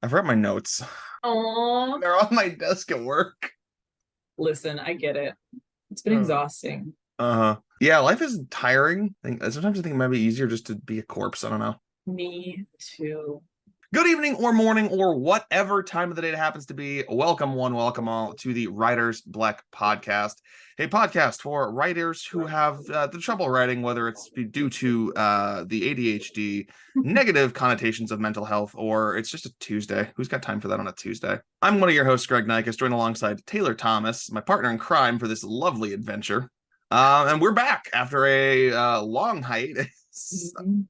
I forgot my notes. Oh, They're on my desk at work. listen, I get it. It's been exhausting. Yeah, life is tiring. Sometimes I think it might be easier just to be a corpse. I don't know. Me too. Good evening or morning or whatever time of the day it happens to be. Welcome welcome all to the Writers Bleck Podcast, a podcast for writers who have the trouble writing, whether it's due to the ADHD, negative connotations of mental health, or it's just a Tuesday. Who's got time for that on a Tuesday? I'm one of your hosts, Greg Nykus, joined alongside Taylor Thomas, my partner in crime for this lovely adventure. And we're back after a long hiatus.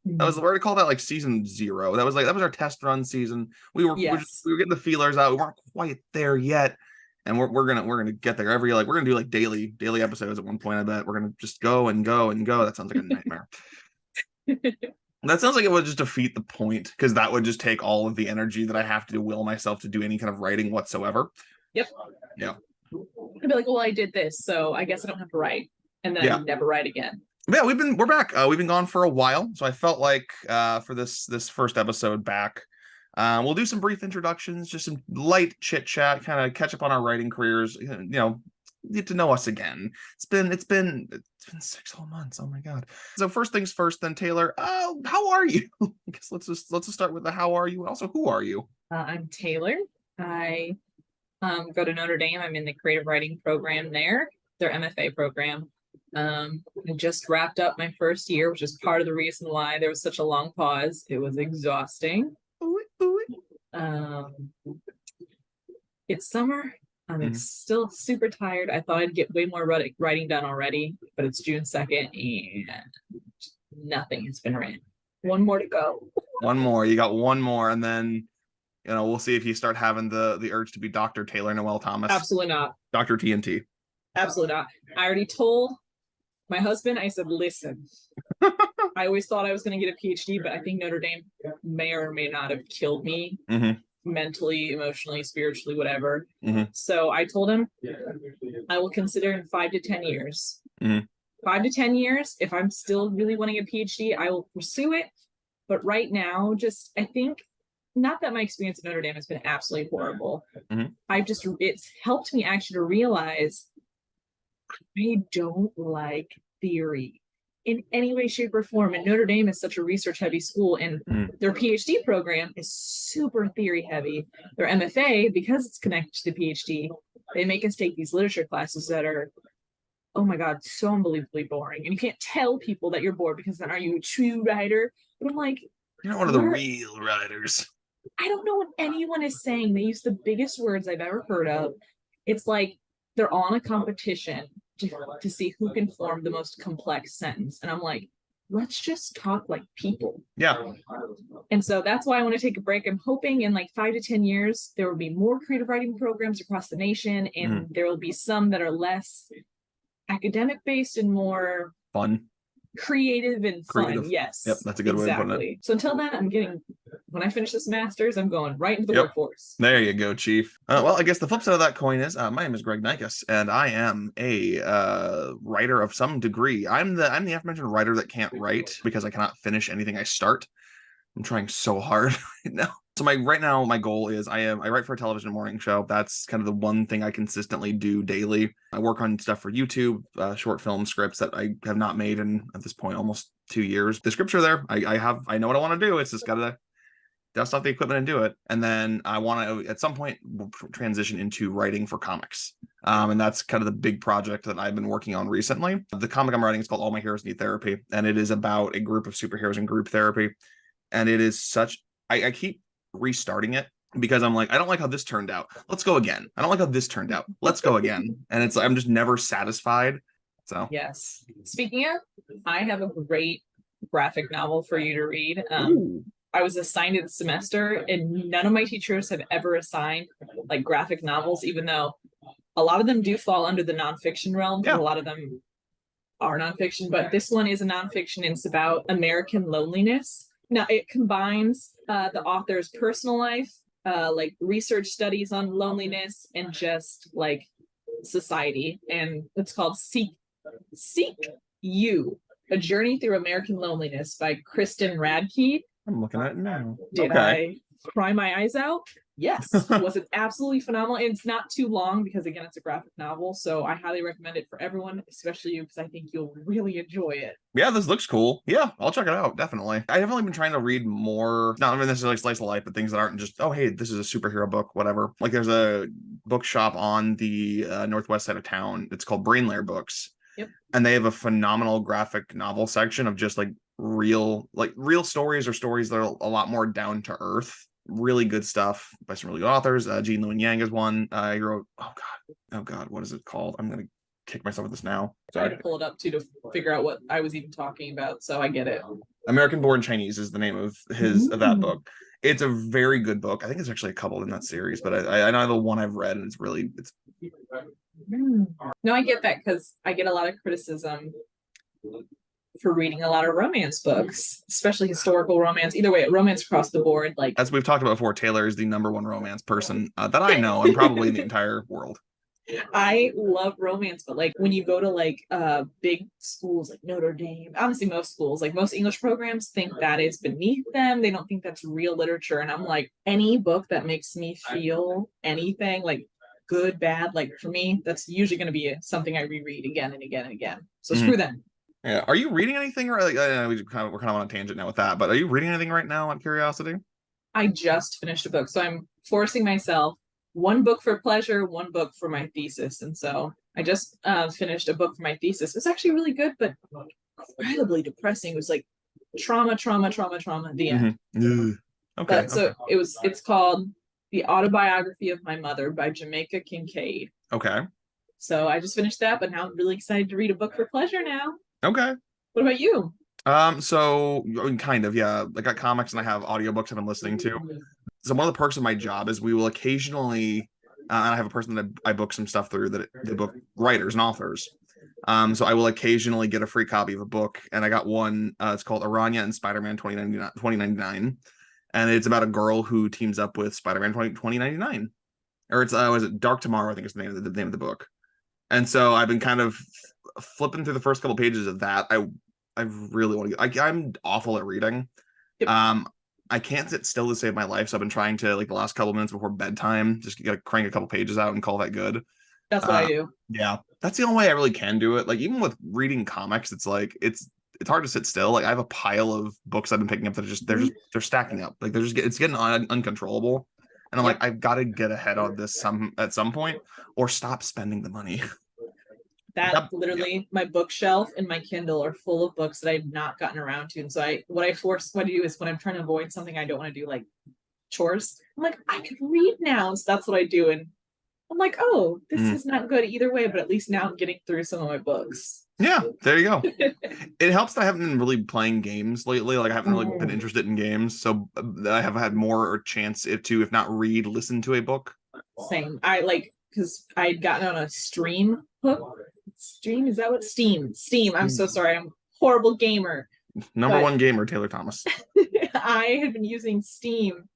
That was, we're gonna call that like season 0. That was our test run season. We were getting the feelers out. We weren't quite there yet, and we're gonna get there every we're gonna do like daily episodes at one point. I bet we're gonna just go and go and go. That sounds like a nightmare. That sounds like it would just defeat the point, because that would just take all of the energy that I have to will myself to do any kind of writing whatsoever. Yep. Yeah. I'd be like, well, I did this, so I guess I don't have to write, and then I never write again. Yeah, we're back. We've been gone for a while, so I felt like for this first episode back, we'll do some brief introductions, just some light chit chat, kind of catch up on our writing careers. Get to know us again. It's been 6 whole months. Oh my god! So first things first, then Taylor. How are you? I guess let's just start with the how are you, and also who are you? I'm Taylor. I go to Notre Dame. I'm in the creative writing program there, their MFA program. I just wrapped up my first year, which is part of the reason why there was such a long pause. It was exhausting. It's summer. I'm still super tired. I thought I'd get way more writing done already, but it's June 2nd and nothing has been written. One more to go. One more. You got one more, and then we'll see if you start having the urge to be Dr. Taylor Noel Thomas. Absolutely not. Dr. TNT. Absolutely not. I already told my husband, I said, listen, I always thought I was going to get a PhD, but I think Notre Dame may or may not have killed me mentally, emotionally, spiritually, whatever. So I told him I will consider in 5 to 10 years. 5 to 10 years, if I'm still really wanting a PhD, I will pursue it. But right now, I think, not that my experience at Notre Dame has been absolutely horrible. It's helped me actually to realize I don't like theory in any way, shape, or form. And Notre Dame is such a research-heavy school, and their PhD program is super theory-heavy. Their MFA, because it's connected to the PhD, they make us take these literature classes that are, oh my god, so unbelievably boring. And you can't tell people that you're bored, because then are you a true writer? But I'm like, you're not one of the real writers. I don't know what anyone is saying. They use the biggest words I've ever heard of. It's like they're on a competition to see who can form the most complex sentence. And I'm like, let's just talk like people. Yeah. And so that's why I want to take a break. I'm hoping in like 5 to 10 years, there will be more creative writing programs across the nation. And there will be some that are less academic based and more fun. Creative and fun. Yes. Yep, that's a good way of putting it. So until then, when I finish this master's, I'm going right into the workforce. There you go, Chief. Well, I guess the flip side of that coin is my name is Greg Nykus, and I am a writer of some degree. I'm the aforementioned writer that can't write because I cannot finish anything I start. I'm trying so hard right now. So right now my goal is I write for a television morning show. That's kind of the one thing I consistently do daily. I work on stuff for YouTube, short film scripts that I have not made in, at this point, almost 2 years. The scripts are there. I know what I want to do. It's just gotta dust off the equipment and do it. And then I want to at some point transition into writing for comics. And that's kind of the big project that I've been working on recently. The comic I'm writing is called All My Heroes Need Therapy, and it is about a group of superheroes in group therapy. And it is I keep restarting it because I'm like, I don't like how this turned out. Let's go again. I don't like how this turned out. Let's go again. And it's like, I'm just never satisfied. So yes. Speaking of, I have a great graphic novel for you to read. I was assigned it this semester, and none of my teachers have ever assigned like graphic novels, even though a lot of them do fall under the nonfiction realm. A lot of them are nonfiction, but this one is a nonfiction, and it's about American loneliness. Now, it combines the author's personal life, like research studies on loneliness, and just like society. And it's called Seek You, A Journey Through American Loneliness by Kristen Radke. I'm looking at it now. Did I cry my eyes out? Yes. Was it absolutely phenomenal? And it's not too long because, again, it's a graphic novel. So I highly recommend it for everyone, especially you, because I think you'll really enjoy it. Yeah, this looks cool. Yeah, I'll check it out. Definitely. I definitely been trying to read more, not even necessarily slice of life, but things that aren't just, oh, hey, this is a superhero book, whatever. Like there's a bookshop on the northwest side of town. It's called Brain Lair Books. Yep. And they have a phenomenal graphic novel section of just like real stories or stories that are a lot more down to earth. Really good stuff by some really good authors. Gene Lewin Yang is one. He wrote, oh god, what is it called? I'm gonna kick myself with this now. Sorry. I had to pull it up too to figure out what I was even talking about, so I get it. American Born Chinese is the name of that book. It's a very good book. I think it's actually a couple in that series, but I know the one I've read, and it's No, I get that because I get a lot of criticism for reading a lot of romance books, especially historical romance. Either way, romance across the board. Like, as we've talked about before, Taylor is the number one romance person that I know, and probably in the entire world. I love romance, but like when you go to like big schools like Notre Dame, honestly, most schools, like most English programs, think that is beneath them. They don't think that's real literature. And I'm like, any book that makes me feel anything, like good, bad, like for me, that's usually going to be something I reread again and again and again. So screw them. Yeah. Are you reading anything? Like, we're kind of on a tangent now with that, but are you reading anything right now, out of curiosity? I just finished a book, so I'm forcing myself. One book for pleasure, one book for my thesis. And so I just finished a book for my thesis. It was actually really good, but incredibly depressing. It was like trauma at the end. Okay. But so it's called The Autobiography of My Mother by Jamaica Kincaid. Okay. So I just finished that, but now I'm really excited to read a book for pleasure now. Okay. What about you? So kind of, yeah. I got comics and I have audiobooks that I'm listening to. So one of the perks of my job is we will occasionally, and I have a person that I book some stuff through that they book writers and authors. So I will occasionally get a free copy of a book, and I got one. It's called Aranya and Spider-Man 2099, and it's about a girl who teams up with Spider-Man 2099, or it's was it Dark Tomorrow? I think is the name of the book. And so I've been kind of flipping through the first couple pages of that. I really want to. I'm awful at reading. Yep. I can't sit still to save my life, so I've been trying to, like, the last couple minutes before bedtime, just gotta crank a couple pages out and call that good. That's what I do. Yeah, that's the only way I really can do it. Like, even with reading comics, it's like it's hard to sit still. Like, I have a pile of books I've been picking up that they're stacking up. Like, it's getting uncontrollable, and I'm like, I've got to get ahead on this at some point, or stop spending the money. That literally, my bookshelf and my Kindle are full of books that I've not gotten around to. And so what I do is when I'm trying to avoid something I don't want to do, like chores, I'm like, I could read now. And so that's what I do. And I'm like, oh, this is not good either way, but at least now I'm getting through some of my books. Yeah, there you go. It helps that I haven't been really playing games lately. Like, I haven't really been interested in games. So I have had more chance to, if not read, listen to a book. Same. Because I had gotten on a stream hook. Stream, is that what? Steam. I'm so sorry, I'm a horrible gamer. Number one gamer, Taylor Thomas. I had been using Steam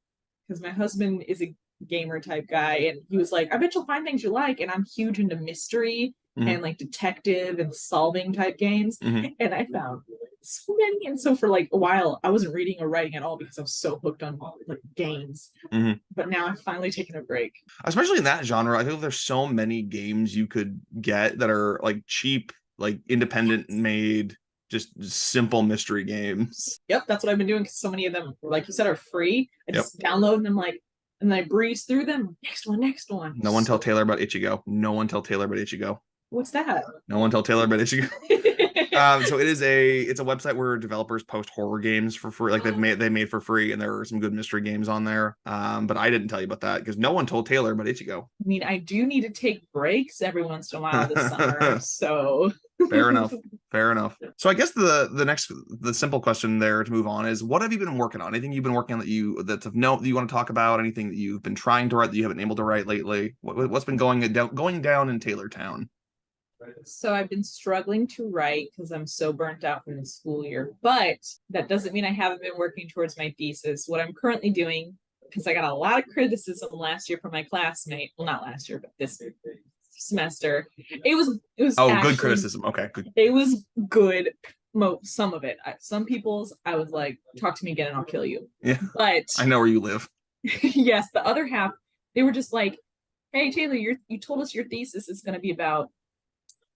because my husband is a gamer type guy, and he was like, I bet you'll find things you like. And I'm huge into mystery and like detective and solving type games. And I found so many. And so for like a while, I wasn't reading or writing at all because I was so hooked on like games. But now I've finally taken a break. Especially in that genre, I think there's so many games you could get that are like cheap, like independent made, just simple mystery games. Yep, that's what I've been doing because so many of them, like you said, are free. I just download them, and I breeze through them. Next one. No one tell Taylor about Ichigo. What's that? No one tell Taylor about Ichigo. So it's a website where developers post horror games for free. Like they made for free, and there are some good mystery games on there. But I didn't tell you about that because no one told Taylor about Ichigo. I mean, I do need to take breaks every once in a while this summer, so fair enough. So I guess the simple question there to move on is, what have you been working on? Anything you've been working on that's of note that you want to talk about? Anything that you've been trying to write that you haven't been able to write lately? What's been going down in Taylortown? So I've been struggling to write because I'm so burnt out from the school year, but that doesn't mean I haven't been working towards my thesis. What I'm currently doing, because I got a lot of criticism last year from my classmate, well, not last year, but this semester, it was actually, good criticism. Okay, good. It was good. Some of it. Some people's, I was like, talk to me again and I'll kill you. Yeah, but I know where you live. yes, the other half, they were just like, hey, Taylor, you told us your thesis is going to be about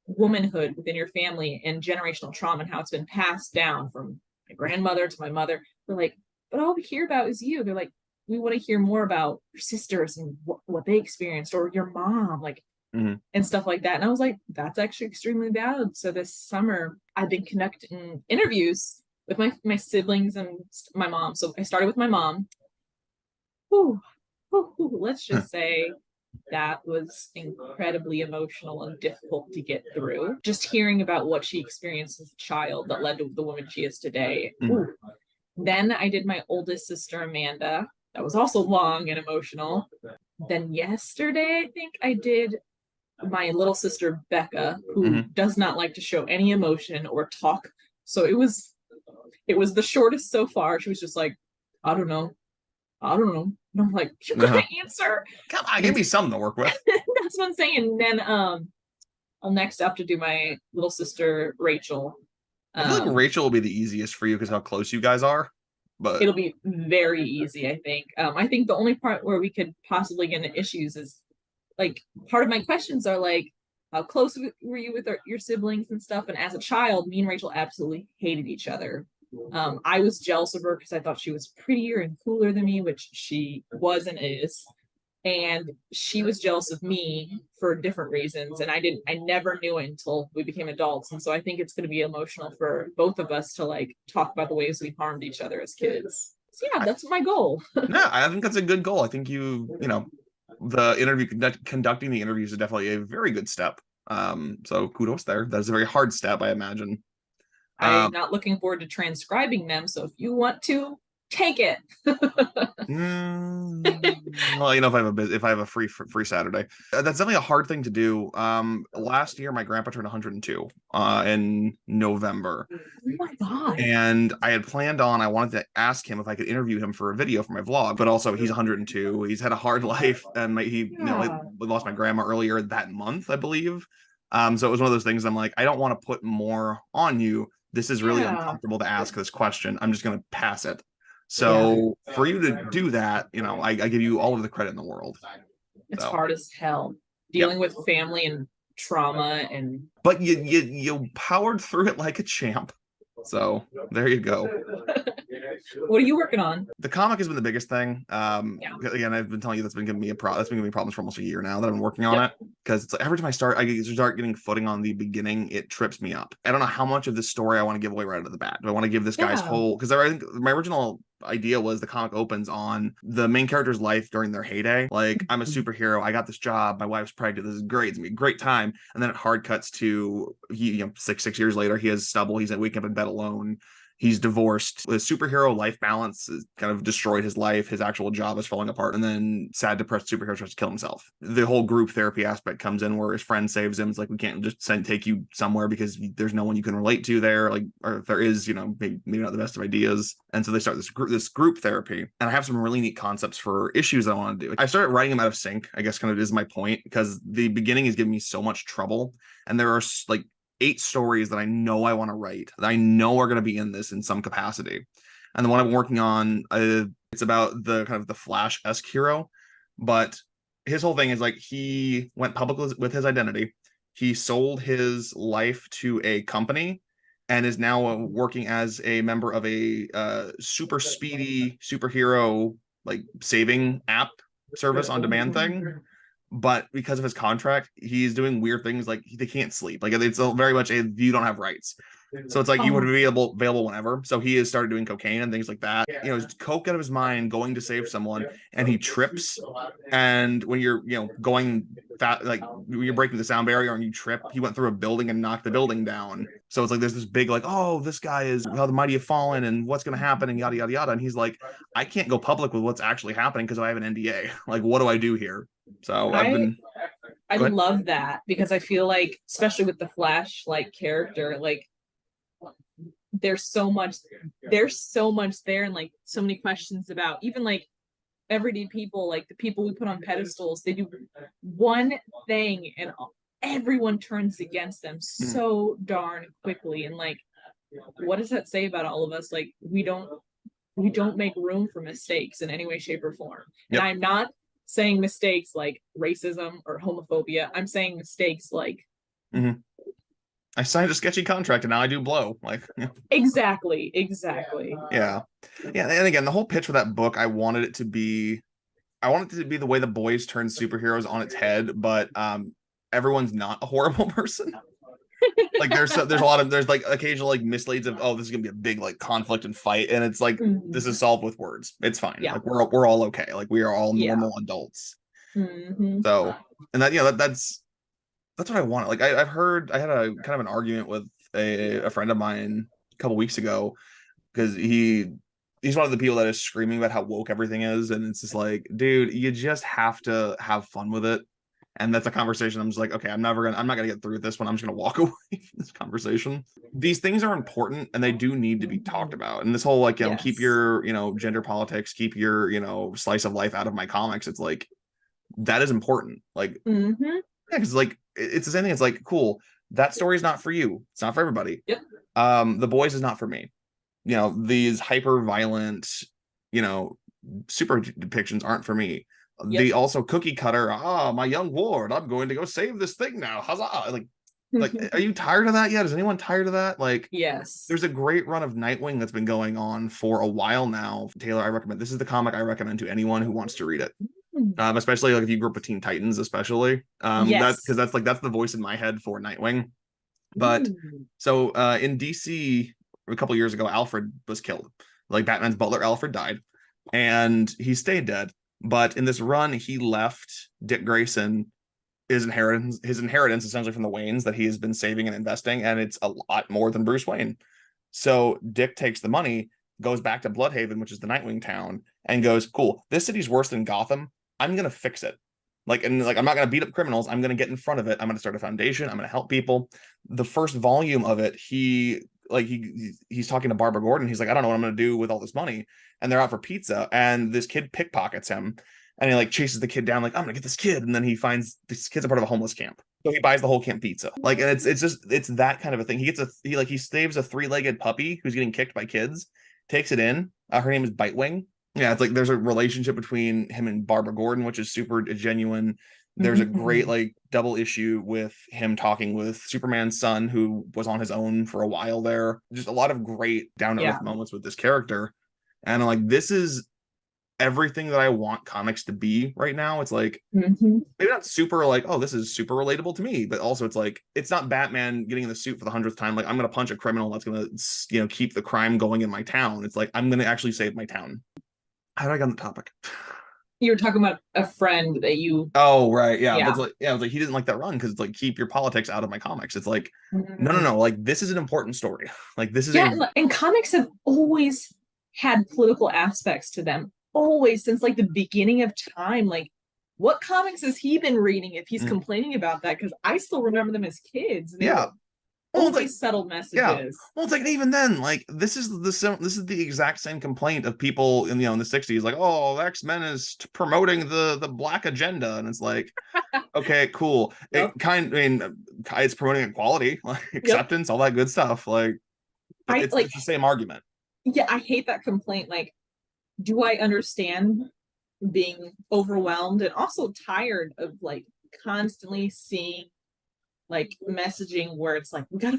womanhood within your family and generational trauma and how it's been passed down from my grandmother to my mother. They're like, but all we hear about is you. They're like, we want to hear more about your sisters and what they experienced, or your mom, like, and stuff like that. And I was like, that's actually extremely valid. So this summer, I've been conducting interviews with my siblings and my mom. So I started with my mom. Whew, let's just say that was incredibly emotional and difficult to get through. Just hearing about what she experienced as a child that led to the woman she is today. Then I did my oldest sister, Amanda. That was also long and emotional. Then yesterday, I think I did my little sister, Becca, who does not like to show any emotion or talk. So it was the shortest so far. She was just like, I don't know. And I'm like, you gotta answer. Come on, give me something to work with. That's what I'm saying. And then I'll next have to do my little sister, Rachel. I feel like Rachel will be the easiest for you because how close you guys are. But it'll be very easy, I think. I think the only part where we could possibly get into issues is, like, part of my questions are like, how close were you with your siblings and stuff? And as a child, me and Rachel absolutely hated each other. I was jealous of her because I thought she was prettier and cooler than me, which she was and is. And she was jealous of me for different reasons. And I never knew it until we became adults. And so I think it's going to be emotional for both of us to, like, talk about the ways we harmed each other as kids. So yeah, that's my goal. Yeah, I think that's a good goal. I think you know, the interview conducting the interviews is definitely a very good step. So kudos there. That's a very hard step, I imagine. I'm not looking forward to transcribing them. So if you want to, take it. Well, you know, if I have a free Saturday, that's definitely a hard thing to do. Last year my grandpa turned 102 in November. Oh my god. And I wanted to ask him if I could interview him for a video for my vlog, but also he's 102. He's had a hard life, and we lost my grandma earlier that month, I believe. So it was one of those things I'm like, I don't want to put more on you. This is really uncomfortable to ask this question. I'm just going to pass it. So for you to do that, you know, I give you all of the credit in the world. It's hard as hell dealing with family and trauma, but you powered through it like a champ. So there you go. What are you working on? The comic has been the biggest thing. Again, I've been telling you that's been giving me problems for almost a year now that I've been working on it, because it's like every time I start getting footing on the beginning, it trips me up. I don't know how much of this story I want to give away right out of the bat. Do I want to give this guy's whole, because I think my original idea was the comic opens on the main character's life during their heyday. Like, I'm a superhero, I got this job, my wife's pregnant, this is great, it's gonna be a great time. And then it hard cuts to six years later, he has stubble, he's waking up in bed alone, he's divorced, the superhero life balance is kind of destroyed his life, his actual job is falling apart, and then sad, depressed superhero tries to kill himself. The whole group therapy aspect comes in where his friend saves him. It's like, we can't just take you somewhere because there's no one you can relate to there, like, or if there is, maybe not the best of ideas. And so they start this group therapy, and I have some really neat concepts for issues I want to do. I started writing them out of sync, I guess, kind of is my point, because the beginning is giving me so much trouble, and there are like 8 stories that I know I want to write, that I know are going to be in this in some capacity. And the one I'm working on, it's about the kind of the Flash-esque hero, but his whole thing is like, he went public with his identity. He sold his life to a company and is now working as a member of a super speedy superhero, like, saving app service on demand thing. But because of his contract, he's doing weird things, like they can't sleep. Like, it's very much you don't have rights. So it's like you would be available whenever. So he has started doing cocaine and things like that. He's coke out of his mind, going to save someone, and he trips. And when you're, going fat, like when you're breaking the sound barrier and you trip, he went through a building and knocked the building down. So it's like there's this big, like, oh, this guy is how the mighty have fallen and what's going to happen and yada, yada, yada. And he's like, I can't go public with what's actually happening because I have an NDA. Like, what do I do here? So I love that, because I feel like, especially with the Flash like character, like, there's so much there, and like so many questions about even like everyday people, like the people we put on pedestals. They do one thing and everyone turns against them so darn quickly. And like, what does that say about all of us? Like, we don't we don't make room for mistakes in any way, shape, or form. And Yep. I'm not saying mistakes like racism or homophobia. I'm saying mistakes like I signed a sketchy contract and now I do blow. Like exactly. Yeah. And again, the whole pitch for that book, I wanted it to be the way the boys turn superheroes on its head, but everyone's not a horrible person. Like there's like occasional like misleads of, oh, this is gonna be a big like conflict and fight, and it's like this is solved with words. It's fine. Yeah. Like we're all okay. Like we are all normal adults. So, and that that's what I want. Like I had a kind of an argument with a friend of mine a couple weeks ago, because he's one of the people that is screaming about how woke everything is, and it's just like, dude, you just have to have fun with it. And that's a conversation I'm just like, okay, I'm not gonna get through this one. I'm just gonna walk away from this conversation. These things are important and they do need to be talked about. And this whole like, keep your, gender politics, keep your, slice of life out of my comics. It's like, that is important. Like, yeah, because like it's the same thing. It's like, cool, that story is not for you. It's not for everybody. Yep. The Boys is not for me. These hyper violent, super depictions aren't for me. Yep. The also cookie cutter, my young ward, I'm going to go save this thing now. Huzzah! Like, are you tired of that yet? Is anyone tired of that? Like, yes. There's a great run of Nightwing that's been going on for a while now. Taylor, this is the comic I recommend to anyone who wants to read it. Especially like if you grew up with Teen Titans, especially. Yes. That's the voice in my head for Nightwing. But so in DC a couple years ago, Alfred was killed. Like Batman's butler Alfred died, and he stayed dead. But in this run, he left Dick Grayson his inheritance essentially from the Waynes that he has been saving and investing, and it's a lot more than Bruce Wayne. So Dick takes the money, goes back to Bloodhaven, which is the Nightwing town, and goes, cool, this city's worse than Gotham. I'm gonna fix it. I'm not gonna beat up criminals. I'm gonna get in front of it. I'm gonna start a foundation. I'm gonna help people. The first volume of it, he's talking to Barbara Gordon. He's like, I don't know what I'm gonna do with all this money. And they're out for pizza, and this kid pickpockets him, and he like chases the kid down, like, I'm gonna get this kid. And then he finds this kid's a part of a homeless camp, so he buys the whole camp pizza. Like, and it's that kind of a thing. He saves a 3-legged puppy who's getting kicked by kids, takes it in. Her name is Bitewing. Yeah, it's like there's a relationship between him and Barbara Gordon, which is super genuine. There's a great like double issue with him talking with Superman's son, who was on his own for a while there. Just a lot of great down-to-earth moments with this character. And I'm like, this is everything that I want comics to be right now. It's like, maybe not super like, oh, this is super relatable to me, but also it's like, it's not Batman getting in the suit for the 100th time. Like, I'm going to punch a criminal that's going to, keep the crime going in my town. It's like, I'm going to actually save my town. How did I get on the topic? You were talking about a friend that you. Oh, right. Yeah. It's like, it was like, he didn't like that run because it's like, keep your politics out of my comics. It's like, no. Like, this is an important story. Like, this is. And comics have always had political aspects to them. Always, since like the beginning of time. Like, what comics has he been reading if he's complaining about that? Because I still remember them as kids. Always subtle messages. Yeah. Well, it's like, even then, like, this is the exact same complaint of people in the 60s, like, oh, X-Men is promoting the black agenda, and it's like, okay, cool. It's promoting equality, like acceptance, all that good stuff. Like, it's the same argument. Yeah, I hate that complaint. Like, do I understand being overwhelmed and also tired of like constantly seeing like messaging where it's like, we gotta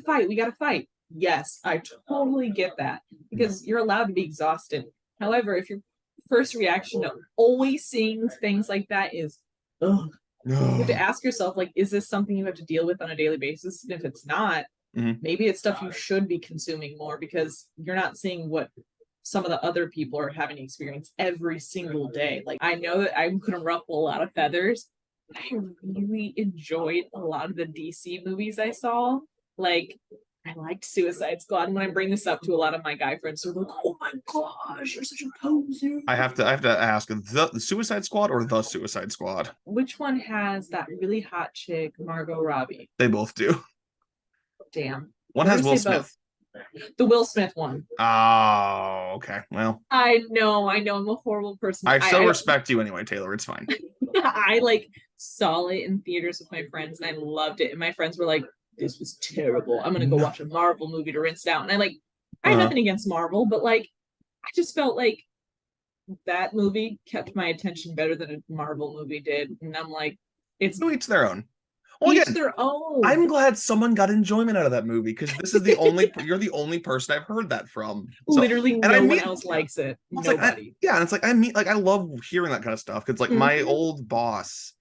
fight. Yes, I totally get that, because you're allowed to be exhausted. However, if your first reaction to always seeing things like that is, ugh, you have to ask yourself, like, is this something you have to deal with on a daily basis? And if it's not, maybe it's stuff you should be consuming more, because you're not seeing what some of the other people are having to experience every single day. Like, I know that I'm gonna ruffle a lot of feathers. I really enjoyed a lot of the DC movies I saw. Like, I liked Suicide Squad. And when I bring this up to a lot of my guy friends, they're like, oh my gosh, you're such a poser. I have to ask, the Suicide Squad or the Suicide Squad? Which one has that really hot chick, Margot Robbie? They both do. Damn. One has Will Smith. The Will Smith one. Oh, okay. Well, I know. I'm a horrible person. I still respect you anyway, Taylor. It's fine. I saw it in theaters with my friends and I loved it. And my friends were like, this was terrible. I'm gonna go watch a Marvel movie to rinse it out. And I have nothing against Marvel, but I just felt like that movie kept my attention better than a Marvel movie did. And I'm like, it's To each their own. Well, each again, their own. I'm glad someone got enjoyment out of that movie, because this is you're the only person I've heard that from. So, Literally no one else likes it. Nobody. And it's like, I love hearing that kind of stuff, because like my old boss,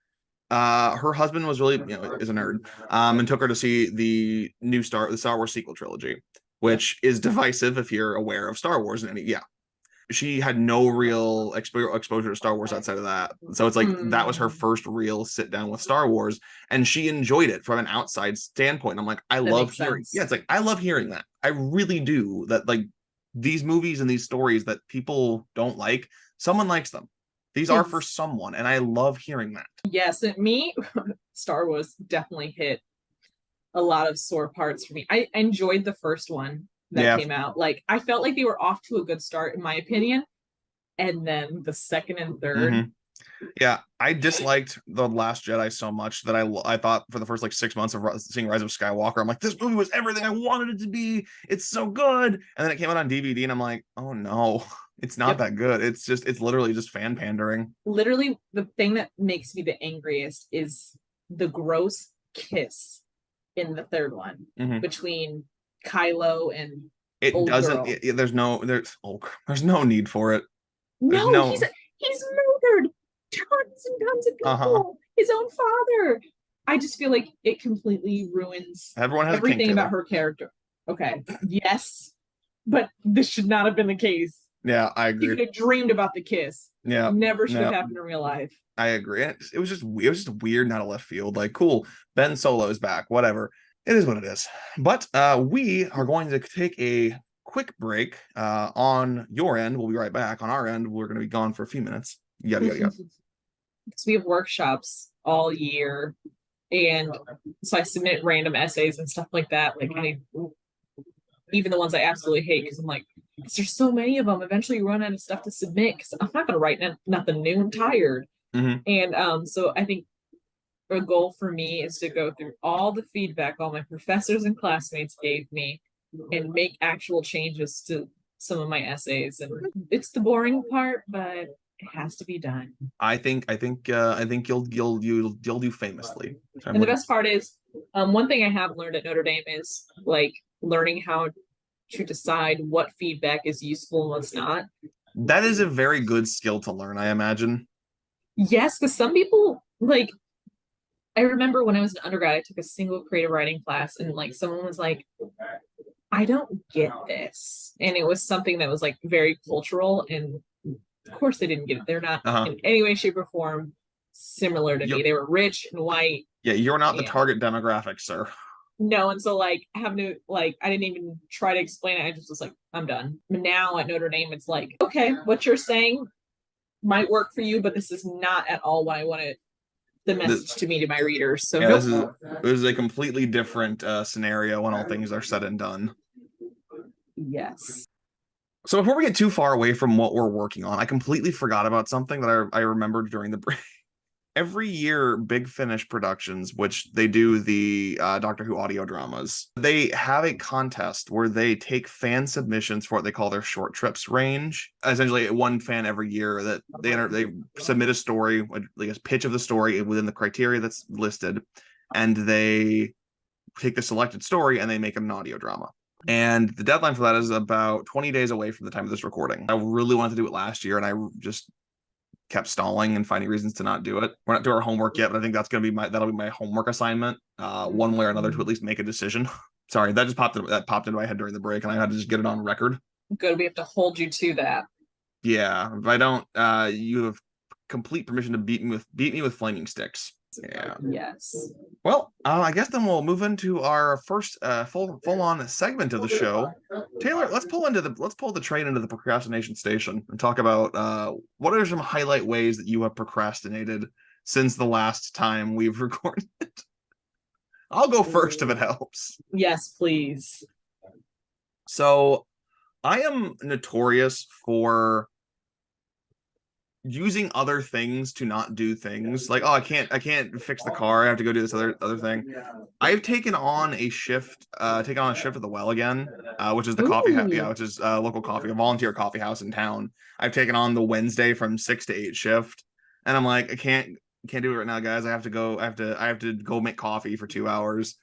her husband was really, is a nerd, and took her to see the Star Wars sequel trilogy, which is divisive if you're aware of Star Wars. And she had no real exposure to Star Wars outside of that. So it's like that was her first real sit down with Star Wars, and she enjoyed it from an outside standpoint. And I'm like, I love hearing. Yeah, it's like I love hearing that. I really do. That like these movies and these stories that people don't like, someone likes them. These are for someone, and I love hearing that. Yes, Star Wars definitely hit a lot of sore parts for me. I enjoyed the first one that came out. Like, I felt like they were off to a good start, in my opinion. And then the second and third. Yeah, I disliked The Last Jedi so much that I thought for the first like 6 months of seeing Rise of Skywalker, I'm like, this movie was everything I wanted it to be. It's so good. And then it came out on DVD, and I'm like, oh no, it's not that good. It's literally just fan pandering. Literally, the thing that makes me the angriest is the gross kiss in the third one between Kylo and there's no need for it. No, he's murdered tons and tons of people. His own father. I just feel like it completely ruins everything about her character. Okay, yes, but this should not have been the case. Yeah, I agree. You could have dreamed about the kiss. Yeah, never should have happened in real life. I agree. It was just weird, not a left field. Like, cool, Ben Solo is back. Whatever. It is what it is. But we are going to take a quick break on your end. We'll be right back. On our end, we're going to be gone for a few minutes. Yada. Because we have workshops all year, and so I submit random essays and stuff like that. Like, even the ones I absolutely hate, because I'm like, there's so many of them. Eventually, you run out of stuff to submit, because I'm not going to write nothing new. I'm tired. And so I think a goal for me is to go through all the feedback all my professors and classmates gave me and make actual changes to some of my essays. And it's the boring part, but it has to be done. I think you'll do famously. And the best part is, one thing I have learned at Notre Dame is like learning how to decide what feedback is useful and what's not. That is a very good skill to learn, I imagine. Yes, because some people, like, I remember when I was an undergrad, I took a single creative writing class, and like someone was like, I don't get this. And it was something that was like very cultural, and of course they didn't get it. They're not in any way, shape, or form similar to me. They were rich and white. Yeah, you're not the target demographic, sir. No, and so like having to I didn't even try to explain it. I just was like, I'm done. Now at Notre Dame, it's like, okay, what you're saying might work for you, but this is not at all what I wanted the message to me, to my readers. So this is a completely different scenario when all things are said and done. Yes. So before we get too far away from what we're working on, I completely forgot about something that I remembered during the break. Every year, Big Finish Productions, which they do the Doctor Who audio dramas, they have a contest where they take fan submissions for what they call their short trips range. Essentially, one fan every year that they submit a story, like a pitch of the story within the criteria that's listed, and they take the selected story and they make an audio drama. And the deadline for that is about 20 days away from the time of this recording. I really wanted to do it last year, and I just kept stalling and finding reasons to not do it. We're not doing our homework yet, but I think that'll be my homework assignment, one way or another, to at least make a decision. Sorry, that just popped into my head during the break, and I had to just get it on record. Good, we have to hold you to that. Yeah, if I don't, you have complete permission to beat me with flaming sticks. Yeah. Yes. Well, I guess then we'll move into our first full-on segment of the show. Taylor, let's pull the train into the procrastination station and talk about what are some highlight ways that you have procrastinated since the last time we've recorded. I'll go first if it helps. Yes, please. So, I am notorious for using other things to not do things. Like, oh, I can't fix the car. I have to go do this other thing. I've taken on a shift at the Well again, which is the coffee house, which is local coffee, a volunteer coffee house in town. I've taken on the Wednesday from 6 to 8 shift, and I'm like, I can't do it right now, guys. I have to go make coffee for 2 hours.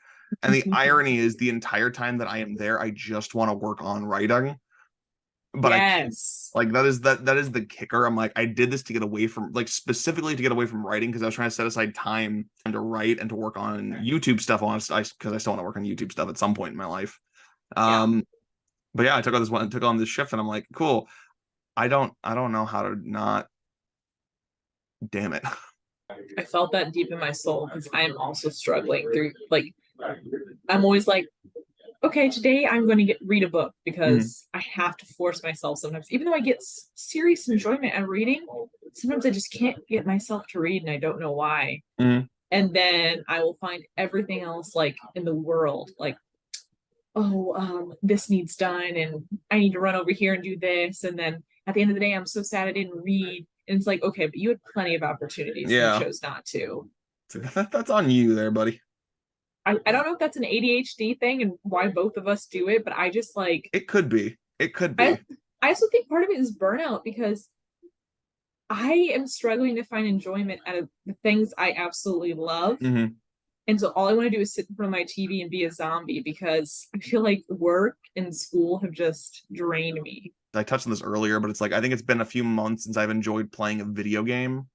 And the irony is, the entire time that I am there, I just want to work on writing. But yes, that is the kicker. I'm like, I did this to get away from, like, specifically to get away from writing, because I was trying to set aside time to write and to work on YouTube stuff because I still want to work on YouTube stuff at some point in my life. But yeah, I took on this shift, and I'm like, cool. I don't know how to not. Damn it. I felt that deep in my soul, because I am also struggling through, like, I'm always like, okay, today I'm going to read a book, because I have to force myself sometimes. Even though I get serious enjoyment out of reading, sometimes I just can't get myself to read, and I don't know why. And then I will find everything else, like, in the world, like, this needs done, and I need to run over here and do this. And then at the end of the day, I'm so sad I didn't read. And it's like, okay, but you had plenty of opportunities, and you chose not to. That's on you there, buddy. I don't know if that's an ADHD thing and why both of us do it, but I just, like, it could be. I also think part of it is burnout, because I am struggling to find enjoyment out of the things I absolutely love. And so all I want to do is sit in front of my TV and be a zombie, because I feel like work and school have just drained me. I touched on this earlier, but it's like, I think it's been a few months since I've enjoyed playing a video game.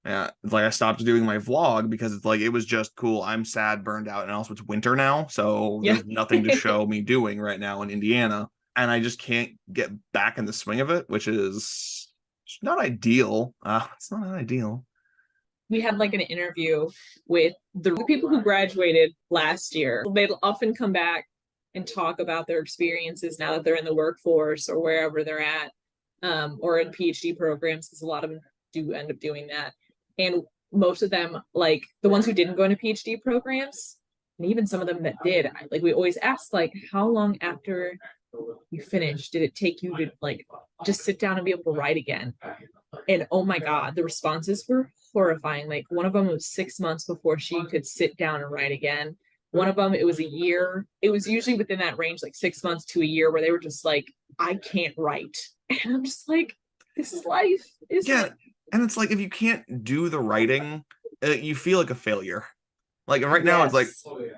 Yeah, it's like I stopped doing my vlog because it's like, it was just cool. I'm sad, burned out, and also it's winter now, so there's nothing to show me doing right now in Indiana, and I just can't get back in the swing of it, which is not ideal. It's not ideal. We had, like, an interview with the people who graduated last year. They'd often come back and talk about their experiences now that they're in the workforce or wherever they're at, or in PhD programs, because a lot of them do end up doing that. And most of them, like, the ones who didn't go into PhD programs, and even some of them that did, like, we always ask, like, how long after you finished did it take you to, like, just sit down and be able to write again? And oh my God, the responses were horrifying. Like, one of them was 6 months before she could sit down and write again. One of them, it was a year. It was usually within that range, like 6 months to a year, where they were just like, I can't write. And I'm just like, this is life. And it's like, if you can't do the writing, you feel like a failure. Like right now, it's like,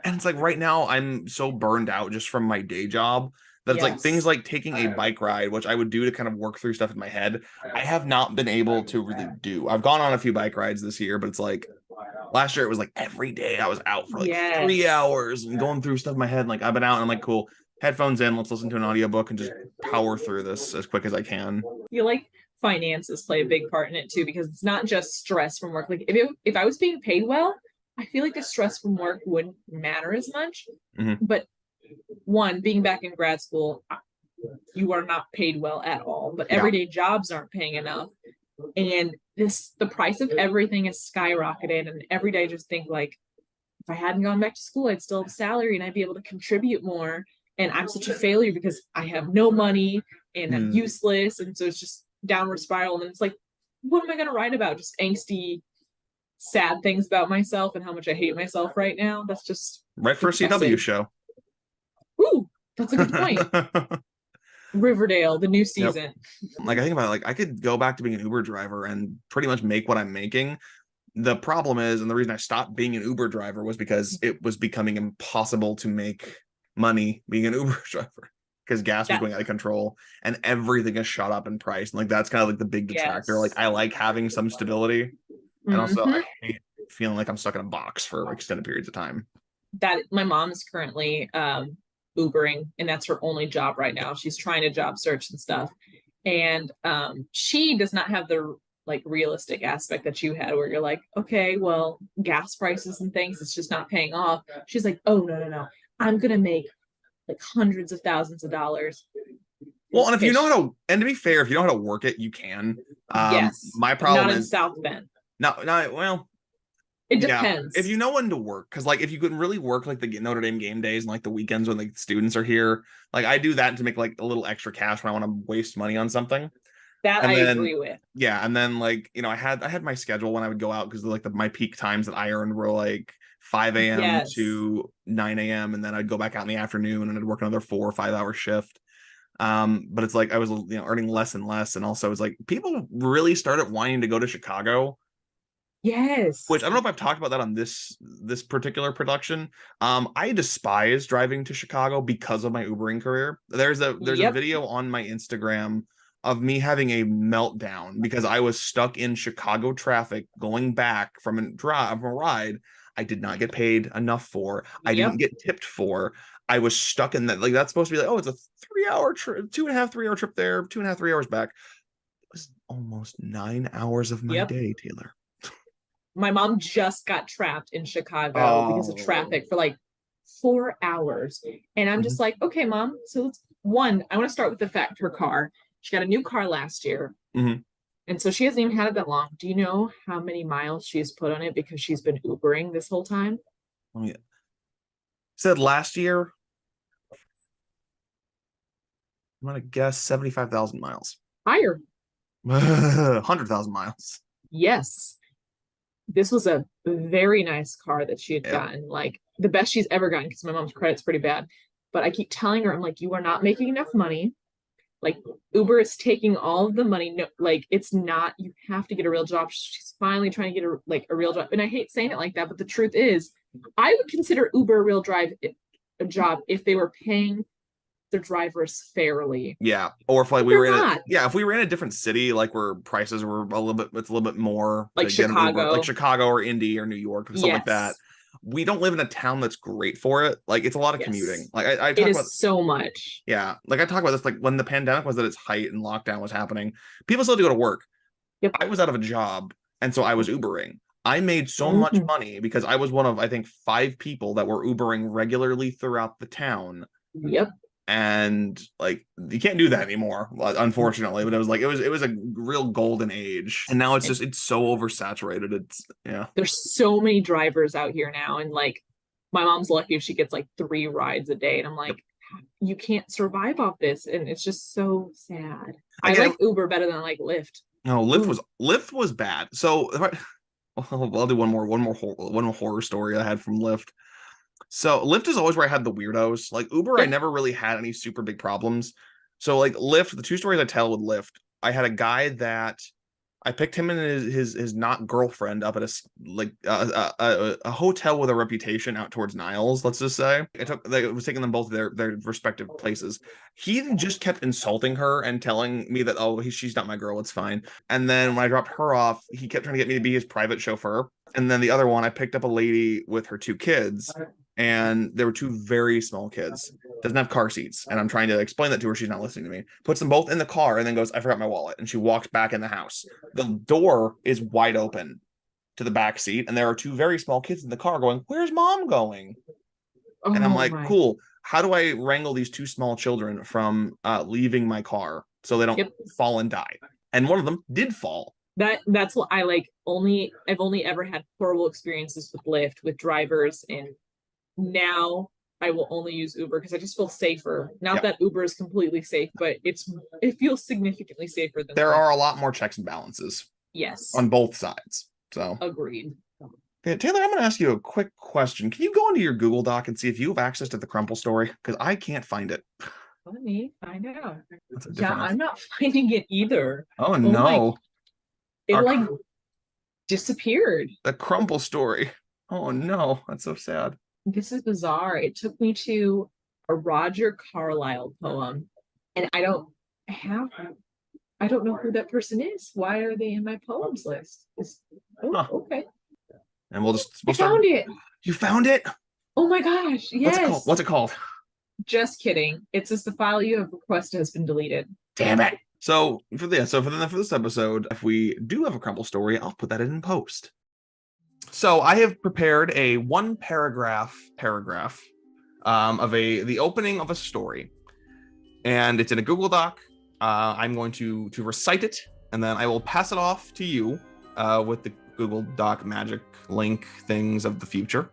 and it's like right now I'm so burned out just from my day job that it's like things like taking a bike ride, which I would do to kind of work through stuff in my head, I have not been able to really do. I've gone on a few bike rides this year, but it's like, last year it was like every day I was out for like 3 hours and going through stuff in my head. Like, I've been out and I'm like, cool, headphones in, let's listen to an audiobook and just power through this as quick as I can. You like, finances play a big part in it too, because it's not just stress from work. Like, if I was being paid well, I feel like the stress from work wouldn't matter as much. But one, being back in grad school, you are not paid well at all, but everyday jobs aren't paying enough. And the price of everything is skyrocketed. And every day I just think, like, if I hadn't gone back to school, I'd still have a salary and I'd be able to contribute more. And I'm such a failure because I have no money and I'm useless. And so it's just downward spiral. And it's like, what am I going to write about? Just angsty, sad things about myself and how much I hate myself right now. That's just right for a CW show. Ooh, that's a good point. Riverdale, the new season. Like, I think about it, like, I could go back to being an Uber driver and pretty much make what I'm making. The problem is, and the reason I stopped being an Uber driver was because it was becoming impossible to make money being an Uber driver, because gas was going out of control and everything has shot up in price. And like, that's kind of like the big detractor. Like, I like having some stability, and also I hate feeling like I'm stuck in a box for extended periods of time. That my mom is currently Ubering, and that's her only job right now. She's trying to job search and stuff, and she does not have the, like, realistic aspect that you had, where you're like, okay, well, gas prices and things, it's just not paying off. She's like, oh no, I'm gonna make like hundreds of thousands of dollars. Well, and if you know how to, and to be fair, if you know how to work it, you can. Yes. My problem not is in South Bend. No, well, it depends. If you know when to work, because like if you couldn't really work like the Notre Dame game days and like the weekends when the students are here, like I do that to make like a little extra cash when I want to waste money on something. That And I then, agree with. yeah, and then like, I had my schedule when I would go out because like my peak times that I earned were like 5 a.m. Yes. to 9 a.m. and then I'd go back out in the afternoon and I'd work another 4 or 5 hour shift. But it's like I was earning less and less, and also it's like people really started wanting to go to Chicago. Yes. Which I don't know if I've talked about that on this particular production. I despise driving to Chicago because of my Ubering career. There's a video on my Instagram of me having a meltdown because I was stuck in Chicago traffic going back from a ride I did not get paid enough for. I didn't get tipped for. I was stuck in that. Like, that's supposed to be like, oh, it's a 3-hour trip, 2.5, 3-hour trip there, 2.5, 3 hours back. It was almost 9 hours of my day, Taylor. My mom just got trapped in Chicago because of traffic for like 4 hours. And I'm just like, okay, Mom. So I want to start with the fact her car. She got a new car last year. And so she hasn't even had it that long. Do you know how many miles she's put on it because she's been Ubering this whole time? Said last year, I'm going to guess 75,000 miles. Higher. 100,000 miles. Yes. This was a very nice car that she had gotten, like the best she's ever gotten, because my mom's credit's pretty bad. But I keep telling her, I'm like, you are not making enough money. Like, Uber is taking all of the money. No, like, it's not, you have to get a real job. She's finally trying to get a real job. And I hate saying it like that, but the truth is, I would consider Uber a real a job if they were paying their drivers fairly. Yeah. Or if like we were if we were in a different city, like where prices were it's a little bit more like Chicago. Like Chicago or Indy or New York or something like that. We don't live in a town that's great for it. Like, it's a lot of commuting. Like I talk about so much. Yeah. Like I talk about this, like when the pandemic was at its height and lockdown was happening, people still had to go to work. I was out of a job, and so I was Ubering. I made so much money because I was one of, I think, 5 people that were Ubering regularly throughout the town. And like, you can't do that anymore, unfortunately. But it was a real golden age, and now it's so oversaturated. There's so many drivers out here now, and like, my mom's lucky if she gets like 3 rides a day, and I'm like, you can't survive off this, and it's just so sad. I like Uber better than I like Lyft. No, Lyft was bad. So I'll do one more horror story I had from Lyft. So Lyft is always where I had the weirdos. Like Uber, I never really had any super big problems. So like Lyft, the 2 stories I tell with Lyft, I had a guy that I picked him and his not girlfriend up at a hotel with a reputation out towards Niles. Let's just say I was taking them both to their respective places. He just kept insulting her and telling me that she's not my girl, it's fine. And then when I dropped her off, he kept trying to get me to be his private chauffeur. And then the other one, I picked up a lady with her 2 kids. And there were 2 very small kids. Doesn't have car seats. And I'm trying to explain that to her. She's not listening to me. Puts them both in the car and then goes, I forgot my wallet. And she walks back in the house. The door is wide open to the back seat. And there are 2 very small kids in the car going, where's mom going? And I'm like, cool. How do I wrangle these 2 small children from leaving my car so they don't fall and die? And one of them did fall. That's what I like. I've only ever had horrible experiences with Lyft, with drivers, and now I will only use Uber because I just feel safer. Not that Uber is completely safe, but it feels significantly safer than there are a lot more checks and balances. Yes. On both sides. So agreed. Okay, Taylor, I'm going to ask you a quick question. Can you go into your Google Doc and see if you have access to the Crumple story? Because I can't find it. Let me find out. Yeah, I'm not finding it either. Oh no. It disappeared. The Crumple story. Oh no, that's so sad. This is bizarre. It took me to a Roger Carlyle poem, and I don't know who that person is. Why are they in my poems list? Okay. And we'll found it. You found it? Oh my gosh, yes. What's it called? Just kidding. It says the file you have requested has been deleted. Damn it. So for this episode, if we do have a Crumple story, I'll put that in post. So I have prepared a 1 paragraph of the opening of a story, and it's in a Google Doc. I'm going to recite it, and then I will pass it off to you with the Google Doc magic link things of the future.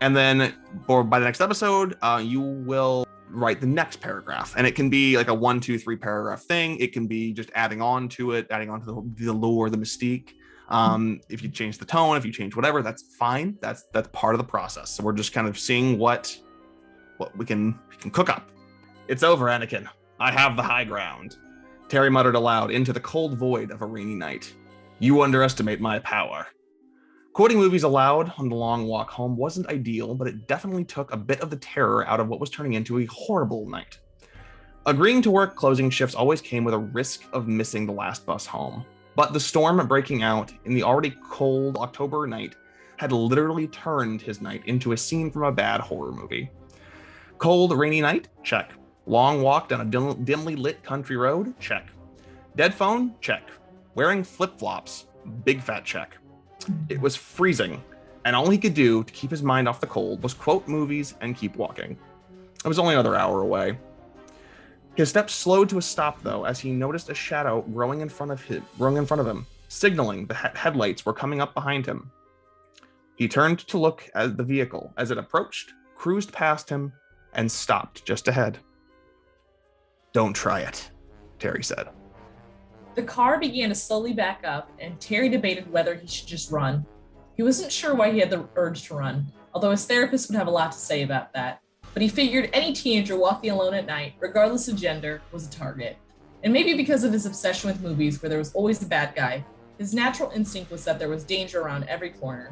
And then by the next episode, you will write the next paragraph. And it can be like a 1, 2, 3 paragraph thing. It can be just adding on to it, adding on to the lore, the mystique. If you change the tone, if you change whatever, that's fine. That's part of the process. So we're just kind of seeing what we can cook up. It's over, Anakin. I have the high ground. Terry muttered aloud into the cold void of a rainy night. You underestimate my power. Quoting movies aloud on the long walk home wasn't ideal, but it definitely took a bit of the terror out of what was turning into a horrible night. Agreeing to work closing shifts always came with a risk of missing the last bus home. But the storm breaking out in the already cold October night had literally turned his night into a scene from a bad horror movie. Cold, rainy night? Check. Long walk down a dimly lit country road? Check. Dead phone? Check. Wearing flip-flops? Big fat check. It was freezing, and all he could do to keep his mind off the cold was quote movies and keep walking. It was only another hour away. His steps slowed to a stop, though, as he noticed a shadow growing in front of him, signaling the headlights were coming up behind him. He turned to look at the vehicle as it approached, cruised past him, and stopped just ahead. Don't try it, Terry said. The car began to slowly back up, and Terry debated whether he should just run. He wasn't sure why he had the urge to run, although his therapist would have a lot to say about that. But he figured any teenager walking alone at night, regardless of gender, was a target. And maybe because of his obsession with movies where there was always the bad guy, his natural instinct was that there was danger around every corner.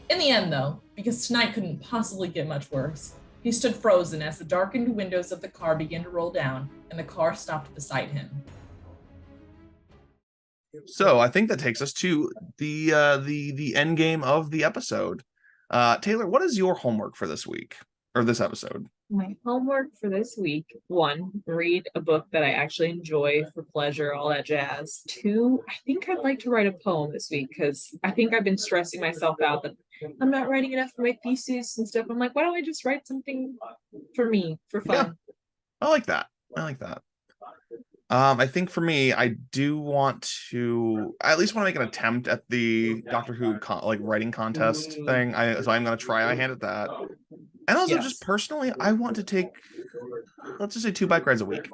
In the end, though, because tonight couldn't possibly get much worse, he stood frozen as the darkened windows of the car began to roll down and the car stopped beside him. So I think that takes us to the end game of the episode. Taylor, what is your homework for this week or this episode? My homework for this week: 1, read a book that I actually enjoy for pleasure, all that jazz. 2, I think I'd like to write a poem this week because I think I've been stressing myself out that I'm not writing enough for my thesis and stuff. I'm like, why don't I just write something for me, for fun? Yeah, I like that. I think for me, I do want to, I at least want to make an attempt at the Doctor Who writing contest thing. So I'm going to try my hand at that. And also just personally, I want to take, let's just say 2 bike rides a week.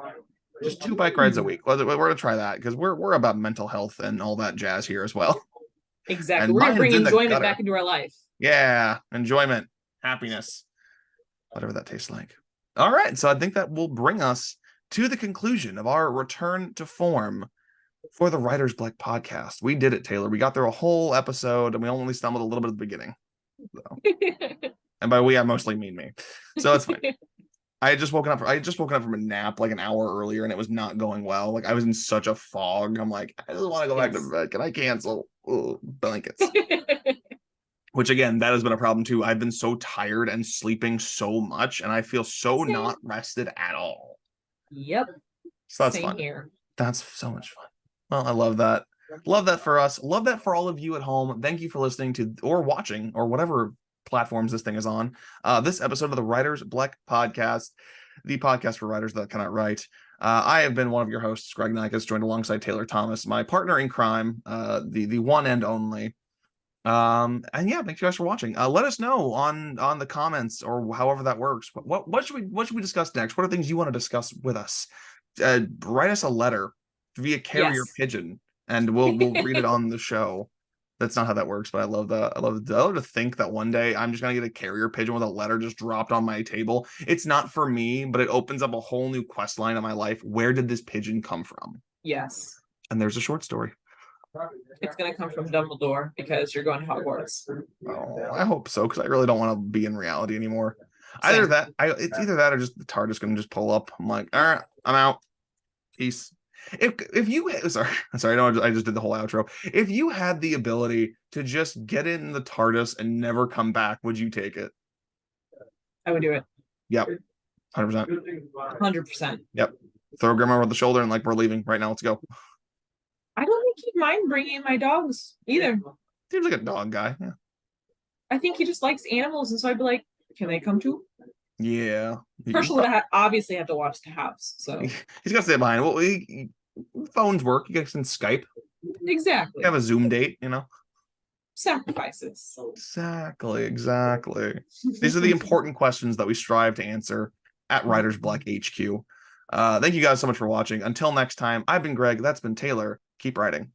Just 2 bike rides a week. We're going to try that because we're about mental health and all that jazz here as well. Exactly. And we're going to bring enjoyment back into our life. Yeah. Enjoyment, happiness, whatever that tastes like. All right. So I think that will bring us to the conclusion of our return to form for the Writers Bleck podcast. We did it, Taylor. We got through a whole episode and we only stumbled a little bit at the beginning. So. And by we, I mostly mean me. So it's fine. I had just woken up from a nap like an hour earlier and it was not going well. Like I was in such a fog. I'm like, I just want to go back to bed. Can I cancel? Ugh, blankets. Which again, that has been a problem too. I've been so tired and sleeping so much and I feel so not rested at all. Yep. So that's Same fun. Here. That's so much fun. Well, I love that. Love that for us. Love that for all of you at home. Thank you for listening to or watching or whatever platforms this thing is on. This episode of the Writers Bleck Podcast, the podcast for writers that cannot write. I have been one of your hosts, Greg Nikas, joined alongside Taylor Thomas, my partner in crime, the one and only. And yeah, thank you guys for watching. Let us know on the comments or however that works. What should we discuss next? What are things you want to discuss with us? Write us a letter via carrier pigeon and we'll read it on the show. That's not how that works, but I love that. I love to think that one day I'm just gonna get a carrier pigeon with a letter just dropped on my table. It's not for me, but it opens up a whole new quest line in my life. Where did this pigeon come from? Yes. And there's a short story. It's going to come from Dumbledore because you're going to Hogwarts. Oh, I hope so, because I really don't want to be in reality anymore. Same. It's either that or just the TARDIS going to just pull up. I'm like, all right, I'm out. Peace. If you sorry, I just did the whole outro. If you had the ability to just get in the TARDIS and never come back, would you take it? I would do it. Yep. 100%. 100%. Yep. Throw Grandma over the shoulder and like, we're leaving right now. Let's go. I don't think he'd mind bringing my dogs either. Seems like a dog guy. Yeah. I think he just likes animals, and so I'd be like, "Can they come too?" Yeah. First would obviously have to watch the house, so he's got to stay behind. Well, phones work. You guys can Skype. Exactly. You have a Zoom date. Sacrifices. Exactly. These are the important questions that we strive to answer at Writers Bleck HQ. Thank you guys so much for watching. Until next time, I've been Greg. That's been Taylor. Keep writing.